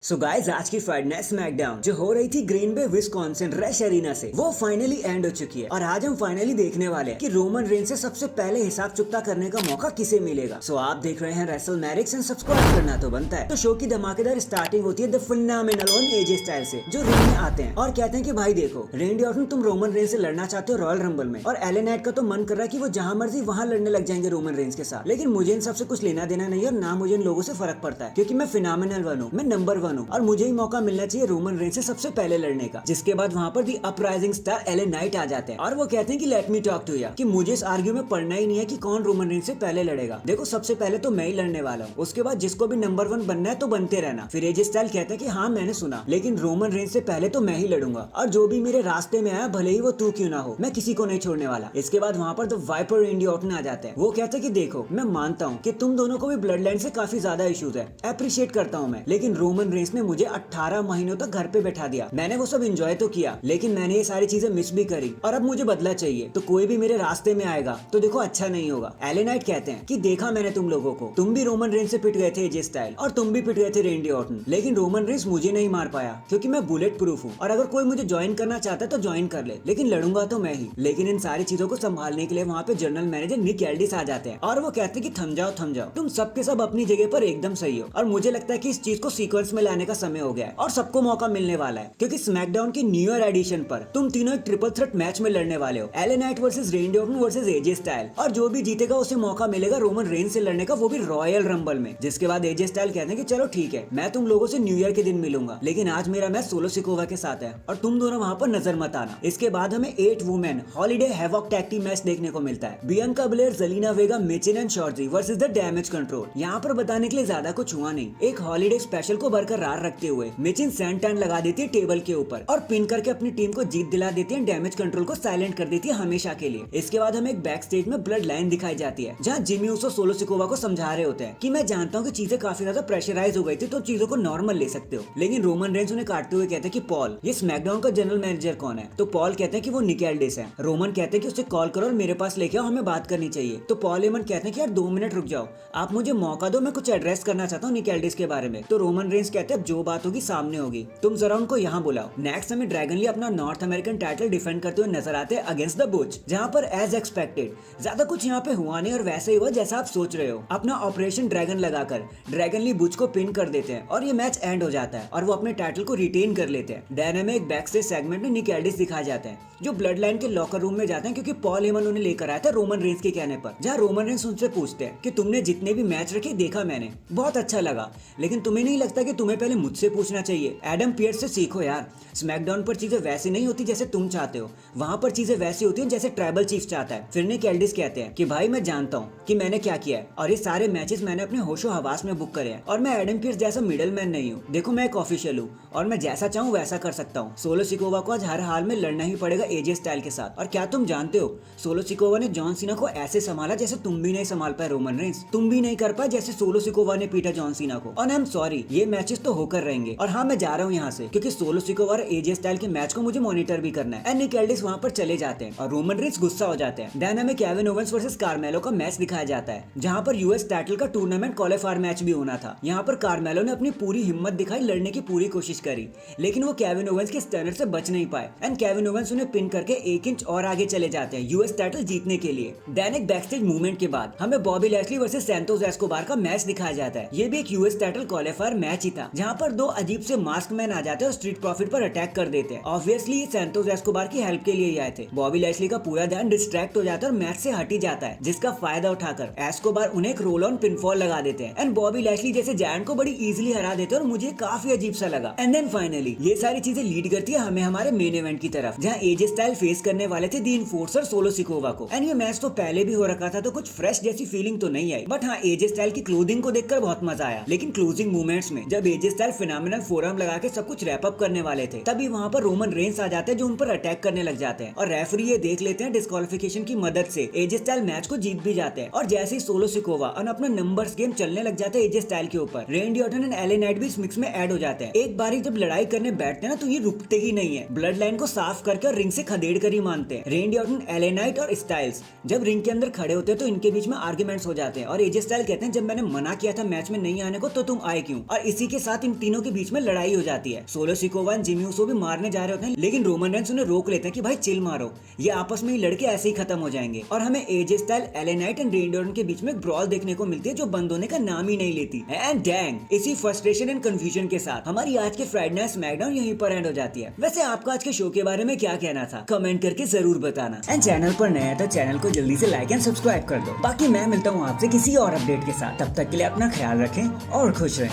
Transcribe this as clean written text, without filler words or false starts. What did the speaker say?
So guys आज की fight है स्मैकडाउन जो हो रही थी Green Bay Wisconsin Rush arena से वो फाइनली एंड हो चुकी है और आज हम फाइनली देखने वाले हैं कि रोमन रेन से सबसे पहले हिसाब चुकता करने का मौका किसे मिलेगा। सो आप देख रहे हैं रेसल मैरिक्स एंड सब्सक्राइब करना तो बनता है। तो शो की धमाकेदार स्टार्टिंग होती है the phenomenal one AJ style से जो रिंग में आते हैं और कहते हैं कि भाई देखो रेंडी ऑर्टन तुम रोमन रेन से लड़ना चाहते हो रॉयल रंबल में और एले नाइट का तो मन कर रहा है कि वो जहां मर्जी वहां लड़ने लग जाएंगे रोमन रेंस के साथ, लेकिन मुझे इन सबसे कुछ लेना देना नहीं है और ना मुझे इन लोगों से फर्क पड़ता है क्योंकि मैं फिनोमिनल वन हूँ, मैं नंबर 1 हूँ और मुझे ही मौका मिलना चाहिए रोमन रेंस से सबसे पहले लड़ने का। जिसके बाद वहाँ पर दी अपराइजिंग स्टार एले नाइट आ जाते हैं और वो कहते हैं कि let me talk to you, कि मुझे इस आर्ग्यू में पढ़ना ही नहीं है कि कौन रोमन रेंस से पहले लड़ेगा। देखो सबसे पहले तो मैं ही लड़ने वाला हूँ, उसके बाद जिसको भी नंबर 1 बनना है तो बनते रहना। फिर एजे स्टाइल कहते हैं कि हाँ मैंने सुना, लेकिन रोमन रेंस से पहले तो मैं ही लड़ूंगा और जो भी मेरे रास्ते में आया भले ही वो तू क्यों ना हो मैं किसी को नहीं छोड़ने वाला। इसके बाद वहाँ पर द वाइपर रेंडी ऑर्टन आ जाते हैं। वो कहते हैं कि देखो मैं मानता हूँ कि तुम दोनों को भी ब्लड लाइन से काफी ज्यादा इश्यूज है, अप्रिशिएट करता हूँ मैं, लेकिन रोमन रेंस ने मुझे 18 महीनों तक घर पे बैठा दिया। मैंने वो सब एंजॉय तो किया लेकिन मैंने ये सारी चीजें मिस भी करी और अब मुझे बदला चाहिए। तो कोई भी मेरे रास्ते में आएगा तो देखो अच्छा नहीं होगा। एले नाइट कहते हैं कि देखा मैंने तुम लोगों को, तुम भी रोमन रेंस से पिट गए थे एजे स्टाइल और तुम भी पिट गए थे रेंडी ऑर्टन, लेकिन रोमन रेंस मुझे नहीं मार पाया क्योंकि मैं बुलेट प्रूफ हूँ और अगर कोई मुझे ज्वाइन करना चाहता है तो ज्वाइन कर ले, लेकिन लड़ूंगा तो मैं ही। लेकिन इन सारी चीजों को संभालने के लिए वहाँ पे जनरल मैनेजर निक एल्डिस आ जाते हैं और वो कहते हैं कि थम जाओ तुम सबके सब अपनी जगह पर एकदम सही हो और मुझे लगता है कि इस चीज को सीक्वेंस में लाने का समय हो गया है और सबको मौका मिलने वाला है क्योंकि स्मैकडाउन की न्यू ईयर एडिशन पर तुम तीनों एक ट्रिपल थ्रेट मैच में लड़ने वाले हो, L A Knight versus Randy Orton versus AJ Styles, और जो भी जीतेगा उसे मौका मिलेगा रोमन रेंस से लड़ने का, वो भी रॉयल रंबल में। जिसके बाद एजे स्टाइल कहते हैं कि चलो ठीक है मैं तुम लोगों से न्यू ईयर के दिन मिलूंगा, लेकिन आज मेरा मैच सोलो सिकोवा के साथ है और तुम दोनों वहां पर नजर मत आना। इसके बाद हमें 8 women holiday havoc tag team match देखने को मिलता है। Bianca Belair, Zelina Vega, Michin and Shotzi versus the damage control. यहाँ पर बताने के लिए ज्यादा कुछ हुआ नहीं, एक हॉलीडे स्पेशल को बरकरार रखते हुए मिचिन सैंटन लगा देती है टेबल के ऊपर और पिन करके अपनी टीम को जीत दिला देती है, डैमेज कंट्रोल को साइलेंट कर देती है हमेशा के लिए। इसके बाद हमें एक बैक स्टेज में ब्लड लाइन दिखाई जाती है जहाँ जिमी ऊसो सोलो सिकोवा को समझा रहे होते हैं कि मैं जानता हूँ कि चीजें काफी ज्यादा प्रेशराइज हो गई थी तो चीजों को नॉर्मल ले सकते हो, लेकिन रोमन रेंस उन्हें काटते हुए कहते हैं कि पॉल ये स्मैकडाउन का जनरल मैनेजर कौन है? तो पॉल कहते हैं कि वो निक एल्डिस है। रोमन कहते हैं कि उसे कॉल करो और मेरे पास लेके आओ, हमें बात करनी चाहिए। तो पॉल एमन कहते हैं कि यार 2 मिनट रुक जाओ, आप मुझे मौका दो, मैं कुछ एड्रेस करना चाहता हूँ निक एल्डिस के बारे में। तो रोमन रेंस कहते हैं जो बात होगी सामने होगी, तुम जरा उनको यहाँ बुलाओ। नेक्स्ट हमें ड्रैगन ली अपना नॉर्थ अमेरिकन टाइटल डिफेंड करते हुए नजर आते हैं अगेंस्ट द बुच, जहाँ पर एज एक्सपेक्टेड ज्यादा कुछ यहाँ पे हुआ नहीं और वैसे ही हुआ जैसा आप सोच रहे हो। अपना ऑपरेशन ड्रैगन लगाकर ड्रैगन ली बुच को पिन कर देते हैं और ये मैच एंड हो जाता है और वो अपने टाइटल को रिटेन कर लेते हैं। डायनामिक बैक स्टेज सेगमेंट में निक एल्डिस दिखाए जाते हैं जो ब्लड लाइन के लॉकर रूम में जाते हैं क्योंकि पॉल हेमन उन्हें लेकर आया था रोमन रेंस के कहने पर, जहाँ रोमन रेंस उनसे पूछते हैं कि तुमने जितने भी मैच रखे देखा मैंने, बहुत अच्छा लगा, लेकिन तुम्हें नहीं लगता कि तुम्हें पहले मुझसे पूछना चाहिए? एडम पियर्स से सीखो यार, स्मैकडाउन पर चीजें वैसी नहीं होती जैसे तुम चाहते हो, वहां पर चीजें वैसी होती हैं जैसे ट्राइबल चीफ चाहता है। फिर निक एल्डिस कहते हैं कि भाई मैं जानता हूँ कि मैंने क्या किया है और ये सारे मैचेस मैंने अपने होशो हवास में बुक करे हैं और मैं एडम पियर्स जैसा मिडल मैन नहीं हूँ। देखो मैं एक ऑफिशियल हूँ और मैं जैसा चाहूँ वैसा कर सकता हूँ। सोलो सिकोवा को आज हर हाल में लड़ना ही पड़ेगा एजे स्टाइल के साथ। और क्या तुम जानते हो सोलो सिकोवा ने जॉन सीना को ऐसे संभाला जैसे तुम भी नहीं संभाल पाए रोमन रेंस, तुम भी नहीं कर पाए जैसे सोलो सिकोवा ने पीटा जॉन सीना को। और आई एम सॉरी ये मैचेस तो होकर रहेंगे और हाँ मैं जा रहा हूँ यहाँ से क्योंकि सोलो सिकोवा और एजे स्टाइल के मैच को मुझे मॉनिटर भी करना है। एंड निक एल्डिस वहाँ पर चले जाते हैं और रोमन रेंस गुस्सा हो जाते हैं। देन हमें केविन ओवेंस वर्सेस कार्मेलो का मैच दिखाया जाता है जहाँ पर यूएस टाइटल का टूर्नामेंट क्वालिफायर मैच भी होना था। यहाँ पर कार्मेलो ने अपनी पूरी हिम्मत दिखाई, लड़ने की पूरी कोशिश करी, लेकिन वो केविन ओवेंस के स्टैंडर्ड से बच नहीं पाए एंड केविन ओवेंस उन्हें पिन करके 1 इंच और आगे चले जाते हैं यूएस टाइटल जीतने के लिए। देन एक बैकस्टेज मूवमेंट के बाद हमें Bobby Lashley versus Santos Escobar का मैच दिखाया जाता है। ये भी एक यूएस टाइटल क्वालिफायर मैच ही था जहाँ पर 2 अजीब से मास्क मैन आ जाते हैं और स्ट्रीट प्रॉफिट पर अटैक कर देते हैं। ऑब्वियसली ये सैंटोस एस्कोबार की हेल्प के लिए ही आए थे। बॉबी लैशली का पूरा ध्यान डिस्ट्रैक्ट हो जाता है और मैच से हट ही जाता है, जिसका फायदा उठाकर एस्कोबार उन्हें एक रोल ऑन पिनफॉल लगा देते हैं एंड बॉबी लैशली जैसे जायंट को बड़ी इजीली हरा देते हैं और मुझे काफी अजीब सा लगा। एंड देन फाइनली ये सारी चीजें लीड करती है हमें हमारे मेन इवेंट की तरफ जहाँ एजे स्टाइल फेस करने वाले थे दी इन्फोर्सर सोलो सिकोवा को। एंड ये मैच तो पहले भी हो रखा था तो कुछ फ्रेश जैसी फीलिंग तो नहीं आई, बट हाँ एजे स्टाइल की क्लोथिंग को देखकर बहुत मजा आया। लेकिन क्लोजिंग मोमेंट्स में जब एजे स्टाइल फिनोमिनल फोरम लगा के सब कुछ रैप अप करने वाले थे तभी वहाँ पर रोमन रेंस आ जाते हैं जो उन पर अटैक करने लग जाते हैं और रेफरी ये देख लेते हैं डिस्क्वालिफिकेशन की मदद से एजे स्टाइल मैच को जीत भी जाते हैं। और जैसे ही सोलो सिकोवा और अपना नंबर्स गेम चलने लग जाते हैं एजे स्टाइल के ऊपर, रेंडी ऑर्टन एंड एले नाइट भी इस मिक्स में ऐड हो जाते हैं। एक बारी जब लड़ाई करने बैठते हैं ना तो ये रुकते ही नहीं है, ब्लड लाइन को साफ करके और रिंग से खदेड़ कर ही मानते हैं। रेंडी ऑर्टन, एले नाइट और स्टाइल्स जब रिंग के अंदर खड़े होते हैं तो इनके बीच में आर्ग्यूमेंट्स हो जाते हैं और एजे स्टाइल कहते हैं जब मैंने मना किया था मैच में नहीं आने को तो तुम आए क्यों। और इसी के साथ इन तीनों के बीच में लड़ाई हो जाती है। सोलो सिकोवा और जिमी ऊसो भी मारने जा रहे होते हैं, लेकिन रोमन रेंस उन्हें रोक लेते हैं कि भाई चिल मारो, ये आपस में ही लड़के ऐसे ही खत्म हो जाएंगे। और हमें AJ Styles, L A Knight and Randy Orton के बीच में ब्रॉल देखने को मिलती है जो बंद होने का नाम ही नहीं लेती। एंड डैंग, इसी फ्रस्ट्रेशन एंड कंफ्यूजन के साथ हमारी आज के फ्राइडे नाइट स्मैकडाउन यहीं पर एंड हो जाती है। वैसे आपका आज के शो के बारे में क्या कहना था, कमेंट करके जरूर बताना। एंड चैनल पर नया है तो चैनल को जल्दी से लाइक एंड सब्सक्राइब कर दो। बाकी मैं मिलता हूँ आपसे किसी और अपडेट के साथ, तब तक के लिए अपना ख्याल रखें और खुश रहें।